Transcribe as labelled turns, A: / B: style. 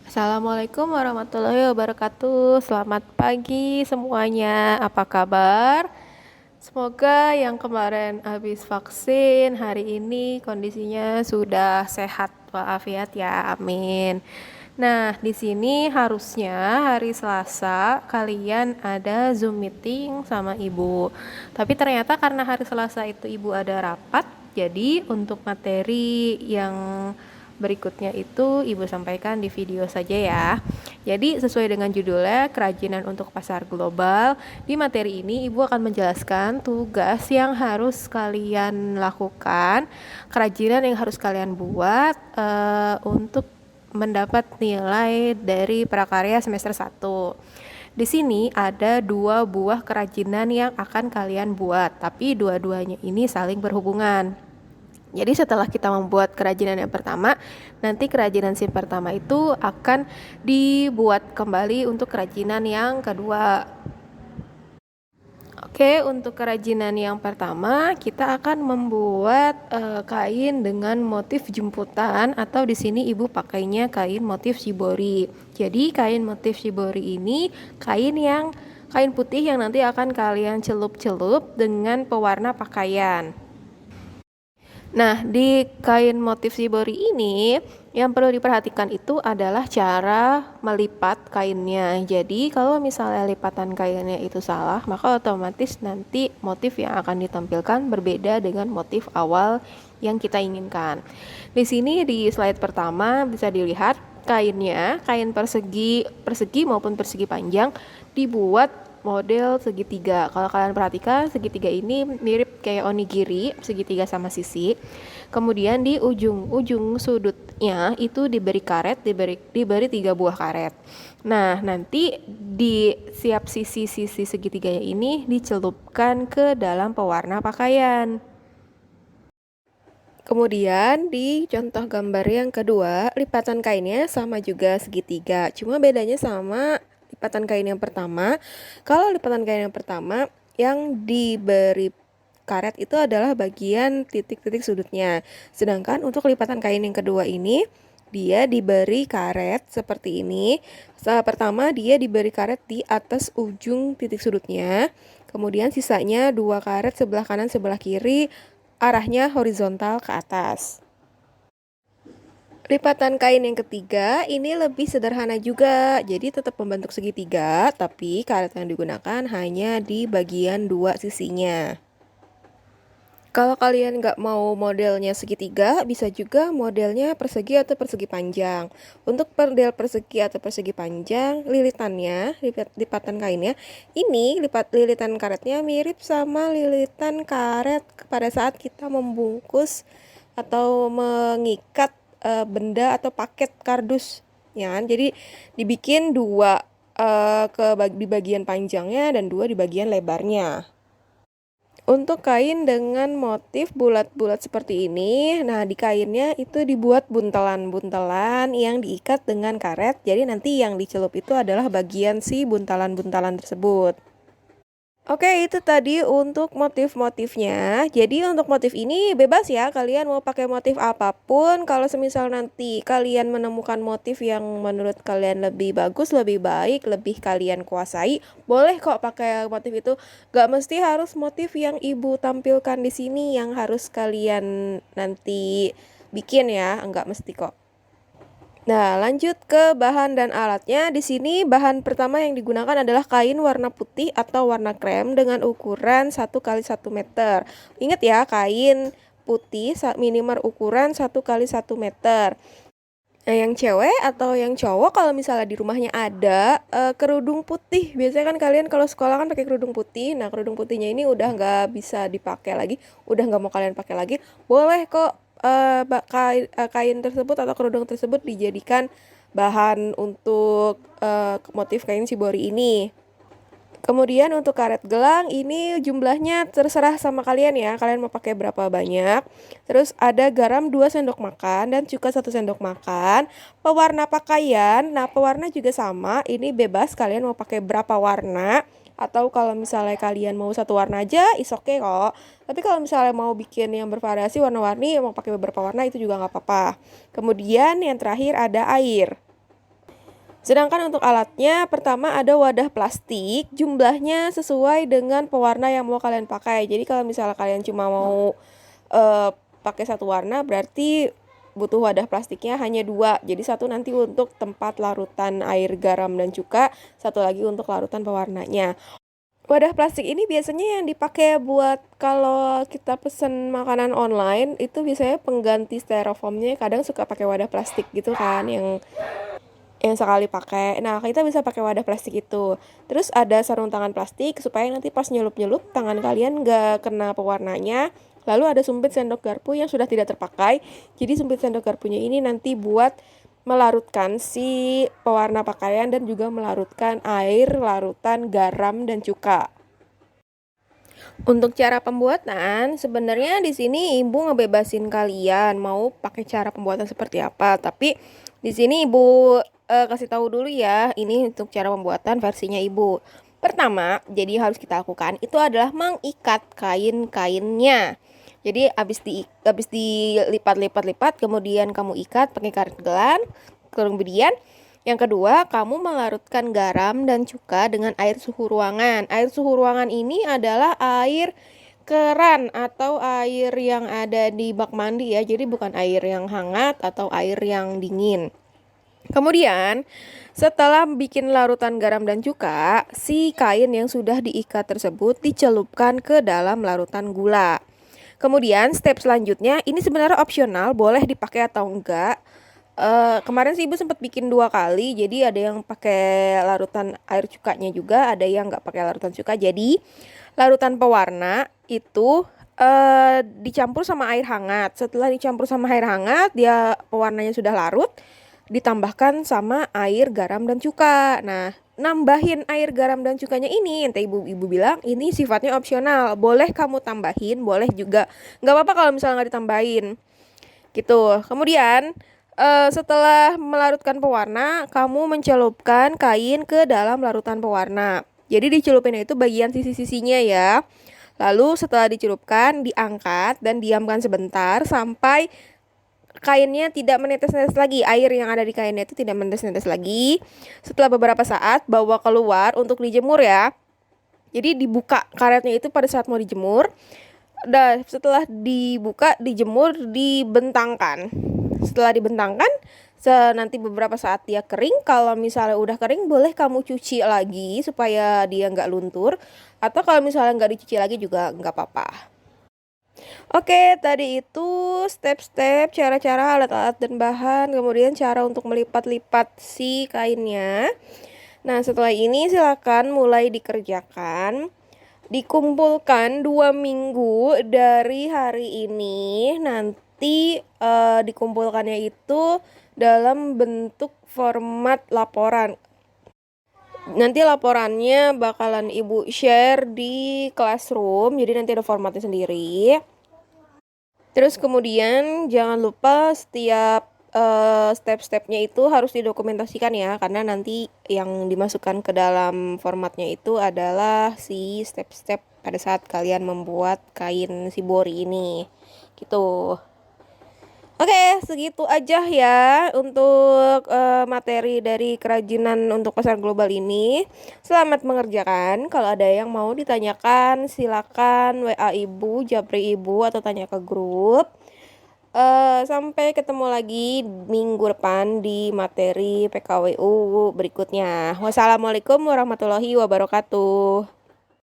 A: Assalamualaikum warahmatullahi wabarakatuh. Selamat pagi semuanya. Apa kabar? Semoga yang kemarin habis vaksin hari ini kondisinya sudah sehat walafiat ya. Amin. Nah, di sini harusnya hari Selasa kalian ada Zoom meeting sama Ibu. Tapi ternyata karena hari Selasa itu Ibu ada rapat, jadi untuk materi yang berikutnya itu Ibu sampaikan di video saja ya. Jadi sesuai dengan judulnya kerajinan untuk pasar global, di materi ini Ibu akan menjelaskan tugas yang harus kalian lakukan, kerajinan yang harus kalian buat untuk mendapat nilai dari prakarya semester 1. Di sini ada 2 buah kerajinan yang akan kalian buat, tapi dua-duanya ini saling berhubungan. Jadi setelah kita membuat kerajinan yang pertama, nanti kerajinan si pertama itu akan dibuat kembali untuk kerajinan yang kedua. Oke, untuk kerajinan yang pertama kita akan membuat kain dengan motif jemputan atau di sini Ibu pakainya kain motif shibori. Jadi kain motif shibori ini kain putih yang nanti akan kalian celup-celup dengan pewarna pakaian. Nah, di kain motif shibori ini yang perlu diperhatikan itu adalah cara melipat kainnya. Jadi, kalau misalnya lipatan kainnya itu salah, maka otomatis nanti motif yang akan ditampilkan berbeda dengan motif awal yang kita inginkan. Di sini di slide pertama bisa dilihat kainnya, kain persegi maupun persegi panjang dibuat model segitiga. Kalau kalian perhatikan, segitiga ini mirip kayak onigiri, segitiga sama sisi. Kemudian di ujung-ujung sudutnya itu diberi karet, diberi 3 buah karet. Nah, nanti di setiap sisi-sisi segitiganya ini dicelupkan ke dalam pewarna pakaian. Kemudian di contoh gambar yang kedua, lipatan kainnya sama juga segitiga. Cuma bedanya sama lipatan kain yang pertama. Kalau lipatan kain yang pertama yang diberi karet itu adalah bagian titik-titik sudutnya. Sedangkan untuk lipatan kain yang kedua ini dia diberi karet seperti ini. Pertama dia diberi karet di atas ujung titik sudutnya. Kemudian sisanya 2 karet sebelah kanan sebelah kiri, arahnya horizontal ke atas. Lipatan kain yang ketiga ini lebih sederhana juga, jadi tetap membentuk segitiga, tapi karet yang digunakan hanya di bagian 2 sisinya. Kalau kalian nggak mau modelnya segitiga, bisa juga modelnya persegi atau persegi panjang. Untuk model persegi atau persegi panjang, lipatan kainnya, ini lilitan karetnya mirip sama lilitan karet pada saat kita membungkus atau mengikat benda atau paket kardus, ya kan? Jadi dibikin 2 di bagian panjangnya dan 2 di bagian lebarnya. Untuk kain dengan motif bulat-bulat seperti ini, nah di kainnya itu dibuat buntalan-buntalan yang diikat dengan karet. Jadi nanti yang dicelup itu adalah bagian si buntalan-buntalan tersebut. Oke, itu tadi untuk motif-motifnya. Jadi untuk motif ini bebas ya, kalian mau pakai motif apapun. Kalau semisal nanti kalian menemukan motif yang menurut kalian lebih bagus, lebih baik, lebih kalian kuasai, boleh kok pakai motif itu. Gak mesti harus motif yang Ibu tampilkan di sini yang harus kalian nanti bikin ya, enggak mesti kok. Nah, lanjut ke bahan dan alatnya. Di sini bahan pertama yang digunakan adalah kain warna putih atau warna krem dengan ukuran 1 kali 1 meter. Ingat ya, kain putih minimal ukuran 1 kali 1 meter. Nah, yang cewek atau yang cowok kalau misalnya di rumahnya ada kerudung putih. Biasanya kan kalian kalau sekolah kan pakai kerudung putih. Nah, kerudung putihnya ini udah nggak bisa dipakai lagi, udah nggak mau kalian pakai lagi. Boleh kok kain tersebut atau kerudung tersebut dijadikan bahan untuk motif kain shibori ini. Kemudian untuk karet gelang ini jumlahnya terserah sama kalian ya. Kalian mau pakai berapa banyak. Terus ada garam 2 sendok makan dan cuka 1 sendok makan. Pewarna pakaian, nah pewarna juga sama. Ini bebas kalian mau pakai berapa warna. Atau kalau misalnya kalian mau 1 warna aja, is okay kok. Tapi kalau misalnya mau bikin yang bervariasi warna-warni, mau pakai beberapa warna itu juga nggak apa-apa. Kemudian yang terakhir ada air. Sedangkan untuk alatnya, pertama ada wadah plastik, jumlahnya sesuai dengan pewarna yang mau kalian pakai. Jadi kalau misalnya kalian cuma mau pakai satu warna, berarti butuh wadah plastiknya hanya 2. Jadi satu nanti untuk tempat larutan air garam dan cuka, satu lagi untuk larutan pewarnanya. Wadah plastik ini biasanya yang dipakai buat kalau kita pesen makanan online, itu biasanya pengganti styrofoamnya kadang suka pakai wadah plastik gitu kan, yang sekali pakai. Nah, kita bisa pakai wadah plastik itu. Terus ada sarung tangan plastik supaya nanti pas nyelup-nyelup tangan kalian nggak kena pewarnanya. Lalu ada sumpit sendok garpu yang sudah tidak terpakai. Jadi sumpit sendok garpunya ini nanti buat melarutkan si pewarna pakaian dan juga melarutkan air larutan garam dan cuka. Untuk cara pembuatan, sebenarnya di sini ibu ngebebasin kalian mau pakai cara pembuatan seperti apa. Tapi di sini ibu kasih tahu dulu ya, ini untuk cara pembuatan versinya ibu. Pertama, jadi harus kita lakukan itu adalah mengikat kain-kainnya. Jadi habis dilipat-lipat-lipat, kemudian kamu ikat pakai karet gelang. Kemudian yang kedua, kamu melarutkan garam dan cuka dengan air suhu ruangan. Air suhu ruangan ini adalah air keran atau air yang ada di bak mandi ya. Jadi bukan air yang hangat atau air yang dingin. Kemudian, setelah bikin larutan garam dan cuka, si kain yang sudah diikat tersebut dicelupkan ke dalam larutan gula. Kemudian step selanjutnya, ini sebenarnya opsional, boleh dipakai atau enggak. Kemarin sih ibu sempat bikin 2 kali, jadi ada yang pakai larutan air cukanya juga, ada yang nggak pakai larutan cuka. Jadi larutan pewarna itu dicampur sama air hangat. Setelah dicampur sama air hangat, dia pewarnanya sudah larut, ditambahkan sama air garam dan cuka. Nah, nambahin air garam dan cukanya ini, yang tadi ibu bilang ini sifatnya opsional. Boleh kamu tambahin, boleh juga nggak apa-apa kalau misalnya nggak ditambahin. Gitu. Kemudian setelah melarutkan pewarna, kamu mencelupkan kain ke dalam larutan pewarna. Jadi dicelupin itu bagian sisi-sisinya ya. Lalu setelah dicelupkan, diangkat dan diamkan sebentar sampai kainnya tidak menetes-netes lagi. Air yang ada di kainnya itu tidak menetes-netes lagi. Setelah beberapa saat, bawa keluar untuk dijemur ya. Jadi dibuka karetnya itu pada saat mau dijemur. Dan setelah dibuka, dijemur, dibentangkan. Setelah dibentangkan, nanti beberapa saat dia kering. Kalau misalnya udah kering, boleh kamu cuci lagi supaya dia nggak luntur. Atau kalau misalnya nggak dicuci lagi juga nggak apa-apa. Oke, tadi itu step-step, cara-cara, alat-alat dan bahan, kemudian cara untuk melipat-lipat si kainnya. Nah, setelah ini silakan mulai dikerjakan. Dikumpulkan 2 minggu dari hari ini. Nanti dikumpulkannya itu dalam bentuk format laporan. Nanti laporannya bakalan ibu share di Classroom, jadi nanti ada formatnya sendiri. Terus kemudian jangan lupa setiap step-stepnya itu harus didokumentasikan ya, karena nanti yang dimasukkan ke dalam formatnya itu adalah si step-step pada saat kalian membuat kain shibori ini. Gitu. Oke, segitu aja ya untuk materi dari kerajinan untuk pasar global ini. Selamat mengerjakan. Kalau ada yang mau ditanyakan, silakan WA ibu, japri ibu, atau tanya ke grup. Sampai ketemu lagi minggu depan di materi PKWU berikutnya. Wassalamualaikum warahmatullahi wabarakatuh.